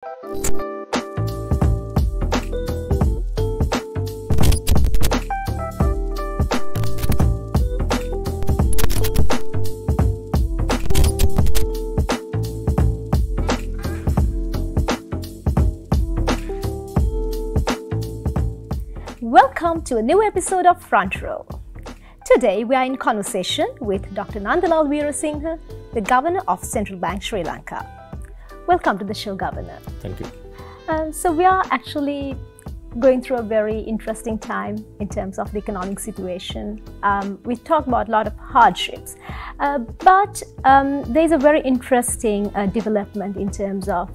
Welcome to a new episode of Front Row. Today we are in conversation with Dr Nandalal Weerasinghe, the Governor of Central Bank Sri Lanka. Welcome to the show, Governor. Thank you. So we are actually going through a very interesting time in terms of the economic situation. We talk about a lot of hardships, but there's a very interesting development in terms of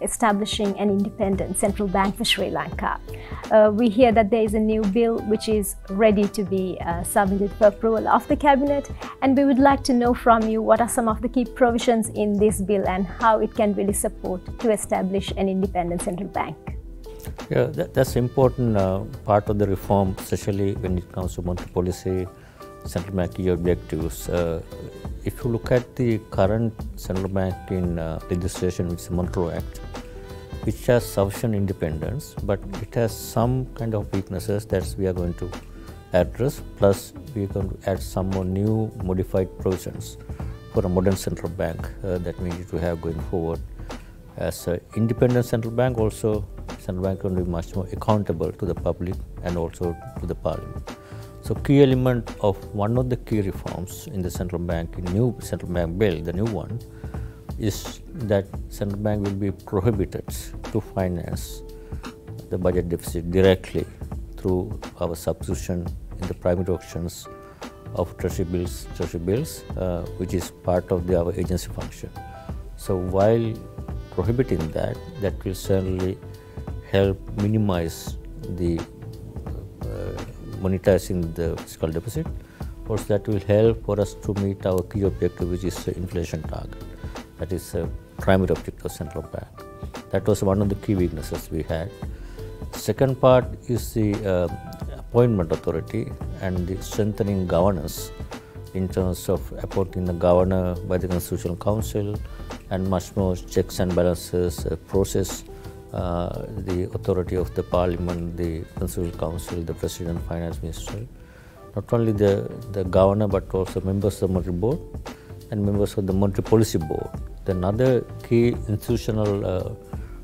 establishing an independent central bank for Sri Lanka. We hear that there is a new bill which is ready to be submitted for approval of the cabinet, and we would like to know from you what are some of the key provisions in this bill and how it can really support to establish an independent central bank. Yeah, that's an important part of the reform, especially when it comes to monetary policy, central bank key objectives. If you look at the current central bank in legislation, which is the Monetary Act, which has sufficient independence, but it has some kind of weaknesses that we are going to address, plus we are going to add some more new modified provisions for a modern central bank that we need to have going forward. As an independent central bank, also central bank will be much more accountable to the public and also to the parliament. So key element of one of the key reforms in the central bank, in new central bank bill, the new one, is that central bank will be prohibited to finance the budget deficit directly through our subscription in the primary auctions of treasury bills, which is part of our agency function. So while prohibiting that will certainly help minimize the monetizing the fiscal deficit. Also, that will help for us to meet our key objective, which is the inflation target. That is a primary objective of central bank. That was one of the key weaknesses we had. Second part is the appointment authority and the strengthening governance in terms of appointing the governor by the Constitutional Council and much more checks and balances process, the authority of the Parliament, the Constitutional Council, the President, Finance Minister, not only the governor but also members of the Monetary Board and members of the Monetary Policy Board. Then another key institutional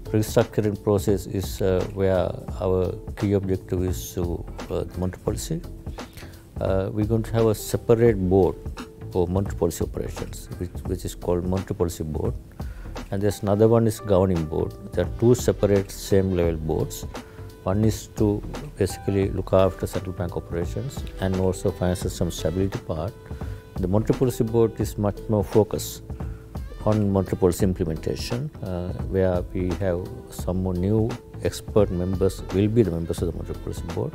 restructuring process is where our key objective is to monetary policy. We're going to have a separate board for monetary policy operations, which is called Monetary Policy Board, and there's another one is Governing Board. There are two separate same level boards. One is to basically look after central bank operations and also financial system stability part. The Monetary Policy Board is much more focused on monetary policy implementation, where we have some more new expert members will be the members of the Monetary Policy Board,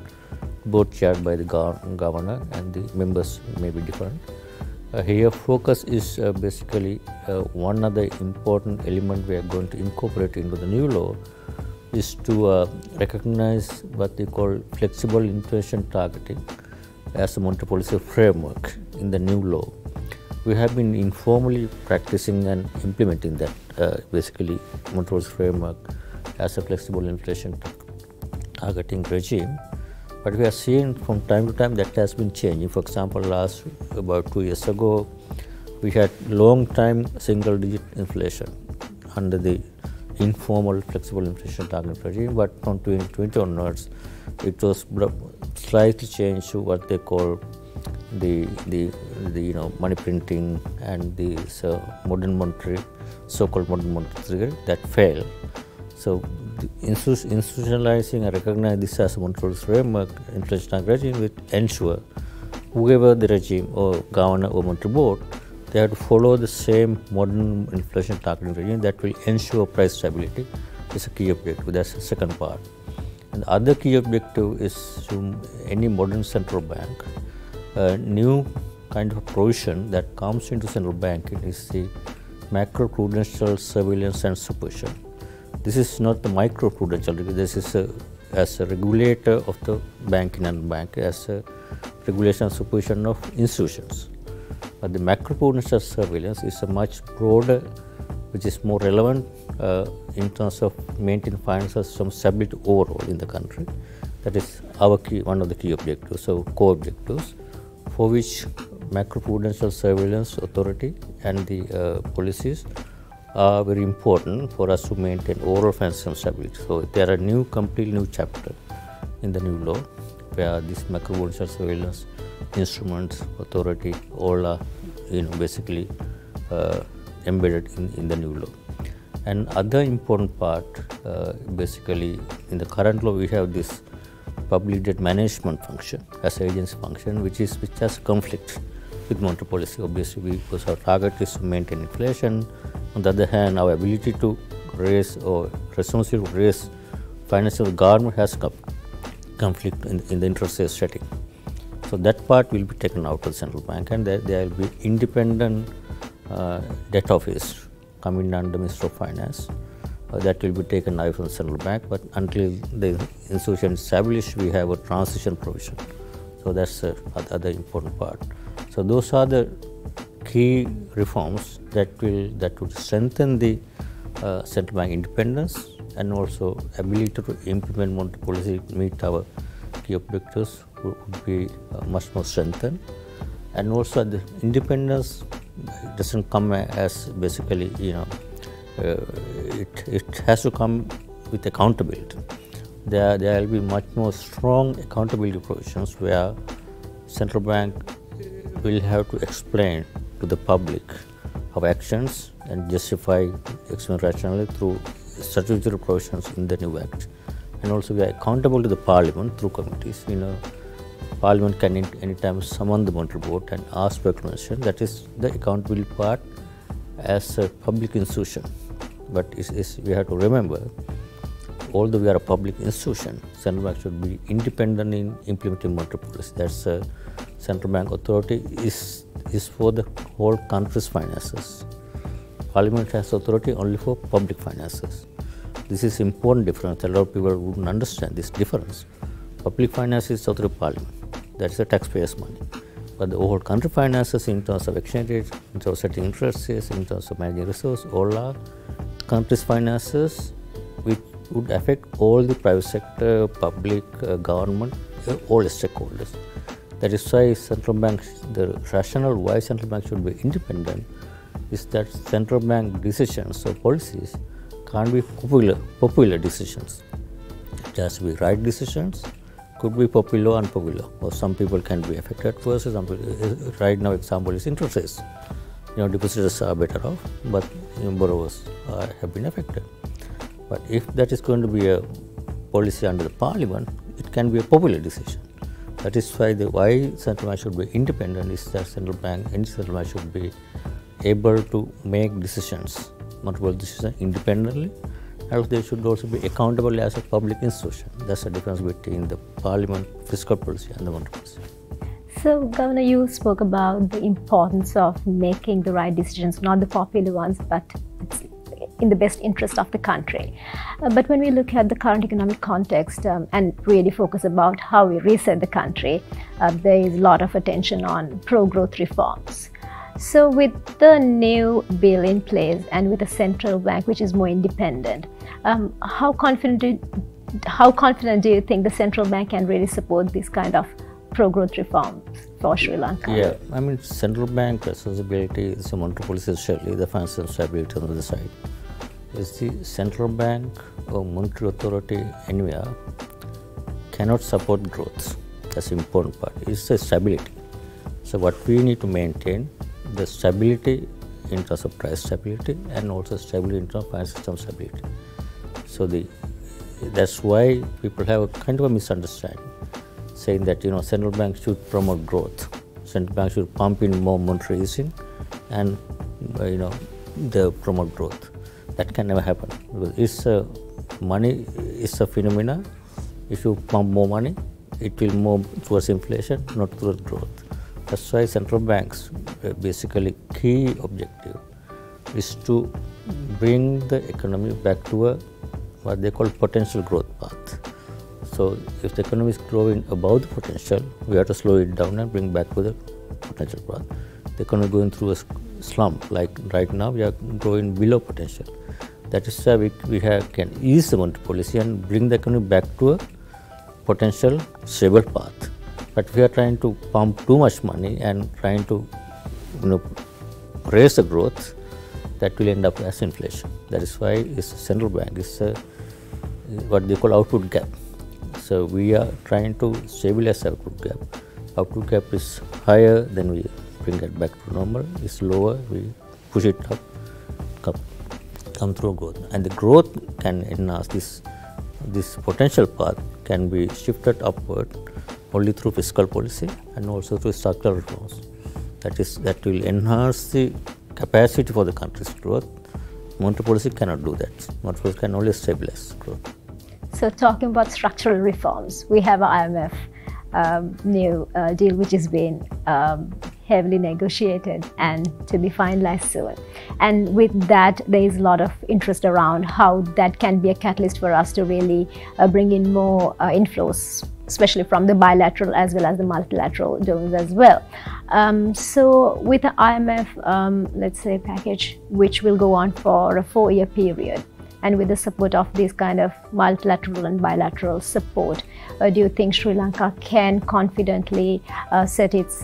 both chaired by the governor, and the members may be different. Here focus is basically one other important element we are going to incorporate into the new law is to recognize what they call flexible inflation targeting as a monetary policy framework in the new law. We have been informally practicing and implementing that basically monetary policy framework as a flexible inflation targeting regime. But we are seeing from time to time that has been changing. For example, about 2 years ago, we had long time single-digit inflation under the informal flexible inflation target regime. But from 2020 onwards, it was slightly changed to what they call the money printing and the modern monetary, so-called modern monetary theory that failed. So institutionalizing and recognize this as a monetary framework, inflation target regime will ensure whoever the regime or governor or monetary board, they have to follow the same modern inflation targeting regime that will ensure price stability. Is a key objective. That's the second part. And the other key objective is to any modern central bank, a new kind of provision that comes into central banking is the macroprudential surveillance and supervision. This is not the microprudential, this is as a regulator of the banking and bank, as a regulation and supervision of institutions. But the macroprudential surveillance is a much broader, which is more relevant in terms of maintaining financial system stability overall in the country. That is our key, one of the key objectives, so core objectives, for which macroprudential surveillance authority and the policies are very important for us to maintain overall financial stability. So there are completely new chapter in the new law where this macroprudential surveillance instruments, authority, all are basically embedded in the new law. And other important part, basically in the current law we have this public debt management function as agency function, which has conflict with monetary policy. Obviously, because our target is to maintain inflation. On the other hand, our ability to raise or responsibility to raise finance of the government has conflict in the interest rate setting. So that part will be taken out of the central bank, and there will be independent debt office coming under Minister of Finance. That will be taken out from the central bank, but until the institution is established, we have a transition provision. So that's the other important part. So those are the key reforms that would strengthen the central bank independence and also ability to implement monetary policy, meet our key objectives would be much more strengthened. And also the independence doesn't come as basically it has to come with accountability. There will be much more strong accountability provisions where central bank will have to explain to the public our actions and justify explain rationally through statutory provisions in the new act. And also we are accountable to the parliament through committees. Parliament can anytime summon the monetary board and ask for explanation. That is the accountability part as a public institution. But we have to remember, although we are a public institution, central bank should be independent in implementing monetary policy. That's a central bank authority is for the whole country's finances. Parliament has authority only for public finances. This is important difference. A lot of people wouldn't understand this difference. Public finance is authority of Parliament. That's the taxpayers' money. But the whole country finances in terms of exchange rates, in terms of setting interest rates, in terms of managing resources, all are country's finances, which would affect all the private sector, public, government, all stakeholders. That is why central bank, the rationale why central bank should be independent is that central bank decisions or policies can't be popular decisions. It has to be right decisions, could be popular or unpopular, or some people can be affected first. Right now example is interest rates. Depositors are better off, but borrowers have been affected. But if that is going to be a policy under the parliament, it can be a popular decision. That is why central bank should be independent is that any central bank should be able to make decisions, multiple decisions independently, and they should also be accountable as a public institution. That's the difference between the parliament fiscal policy and the monetary policy. So, Governor, you spoke about the importance of making the right decisions, not the popular ones, but it's in the best interest of the country. But when we look at the current economic context and really focus about how we reset the country, there is a lot of attention on pro-growth reforms. So with the new bill in place and with a central bank which is more independent, how confident do you think the central bank can really support this kind of pro-growth reforms for Sri Lanka? Yeah, central bank responsibility is a monetary policy, especially the financial stability on the other side. Is the central bank or monetary authority anywhere cannot support growth. That's the important part. It's the stability. So what we need to maintain the stability in terms of price stability and also stability in terms of financial system stability. So that's why people have a kind of a misunderstanding, saying that central bank should promote growth. Central bank should pump in more monetary easing and they promote growth. That can never happen because money is a phenomena. If you pump more money, it will move towards inflation, not towards growth. That's why central banks basically key objective is to bring the economy back to what they call potential growth path. So if the economy is growing above the potential, we have to slow it down and bring back to the potential path. The economy is going through a slump, like right now we are growing below potential. That is why we can ease the monetary policy and bring the economy back to a potential stable path. But we are trying to pump too much money and trying to raise the growth, that will end up as inflation. That is why the central bank is what they call output gap. So we are trying to stabilize output gap. Output gap is higher, then we bring it back to normal. It's lower, we push it up, come through growth. And the growth can enhance this potential path can be shifted upward only through fiscal policy and also through structural reforms. That will enhance the capacity for the country's growth. Monetary policy cannot do that. Monetary policy can only stabilize growth. So talking about structural reforms, we have IMF new deal which has been heavily negotiated and to be finalized soon. And with that, there is a lot of interest around how that can be a catalyst for us to really bring in more inflows, especially from the bilateral as well as the multilateral donors as well. So with the IMF, let's say, package which will go on for a 4-year period, and with the support of this kind of multilateral and bilateral support, do you think Sri Lanka can confidently set its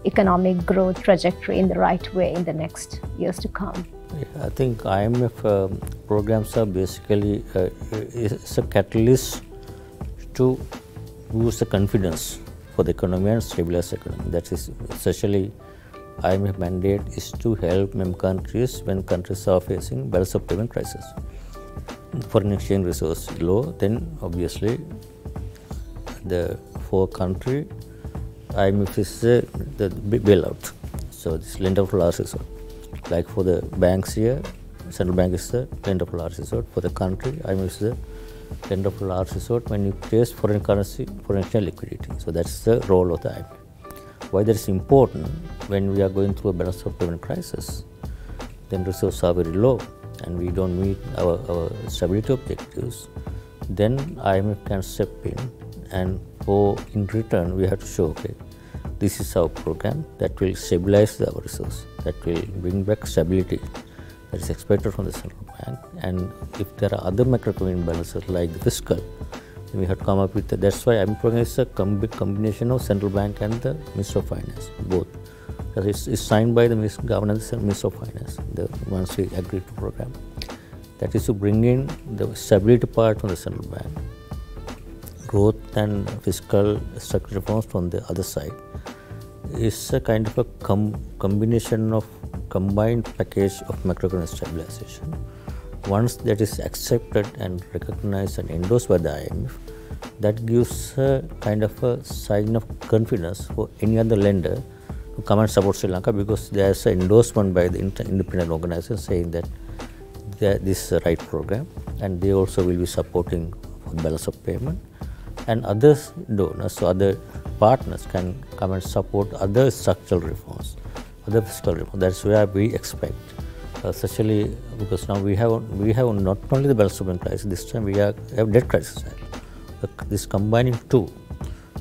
economic growth trajectory in the right way in the next years to come? Yeah, I think IMF programs are basically it's a catalyst to boost the confidence for the economy and stabilize the economy. That is essentially IMF mandate is to help member countries when countries are facing balance of payment crisis. Foreign exchange resource low, then obviously for country IMF is the bailout. So this lender of last resort. Like for the banks here, central bank is the lender of last resort. For the country, IMF is the lender of last resort when you place foreign currency, foreign exchange liquidity. So that's the role of the IMF. Why that is important when we are going through a balance of payment crisis, then resources are very low and we don't meet our stability objectives, then IMF can step in, and in return we have to show, okay, this is our program that will stabilize our resource, that will bring back stability that is expected from the central bank. And if there are other macroeconomic imbalances like the fiscal, then we have to come up with that's why IMF program is a combination of central bank and the Minister of Finance, both. It's signed by the Governance and Minister of Finance, once we agree to program. That is to bring in the stability part from the central bank, growth and fiscal structural reforms from the other side. It's a kind of a combination of combined package of macroeconomic stabilization. Once that is accepted and recognized and endorsed by the IMF, that gives a kind of a sign of confidence for any other lender to come and support Sri Lanka, because there is an endorsement by the independent organization saying that this is the right program, and they also will be supporting for balance of payment. And other donors, so other partners can come and support other structural reforms, other fiscal reforms. That's where we expect, especially because now we have not only the balance of payment crisis, this time we have debt crisis. This combining two.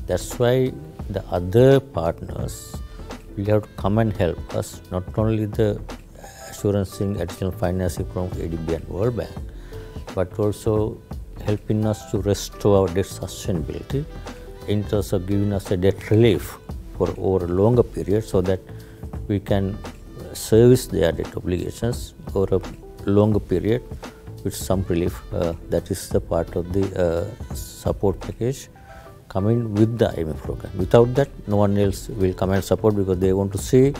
That's why the other partners will have to come and help us, not only the assuring additional financing from ADB and World Bank, but also helping us to restore our debt sustainability in terms of giving us a debt relief for over a longer period, so that we can service their debt obligations over a longer period with some relief. That is the part of the support package coming with the IMF program. Without that, no one else will come and support, because they want to see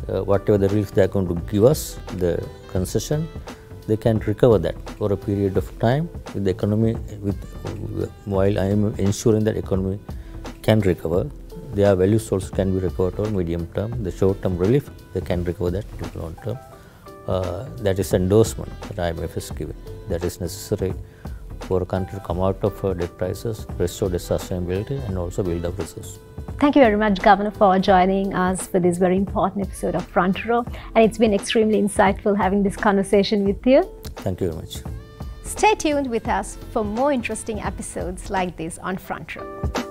whatever the relief they are going to give us, the concession, they can recover that for a period of time with the economy, while I am ensuring that economy can recover. Their value source can be recovered over medium term. The short term relief, they can recover that to long term. That is endorsement that IMF is giving. That is necessary for a country to come out of a debt crisis, restore the sustainability, and also build up resources. Thank you very much, Governor, for joining us for this very important episode of Front Row. And it's been extremely insightful having this conversation with you. Thank you very much. Stay tuned with us for more interesting episodes like this on Front Row.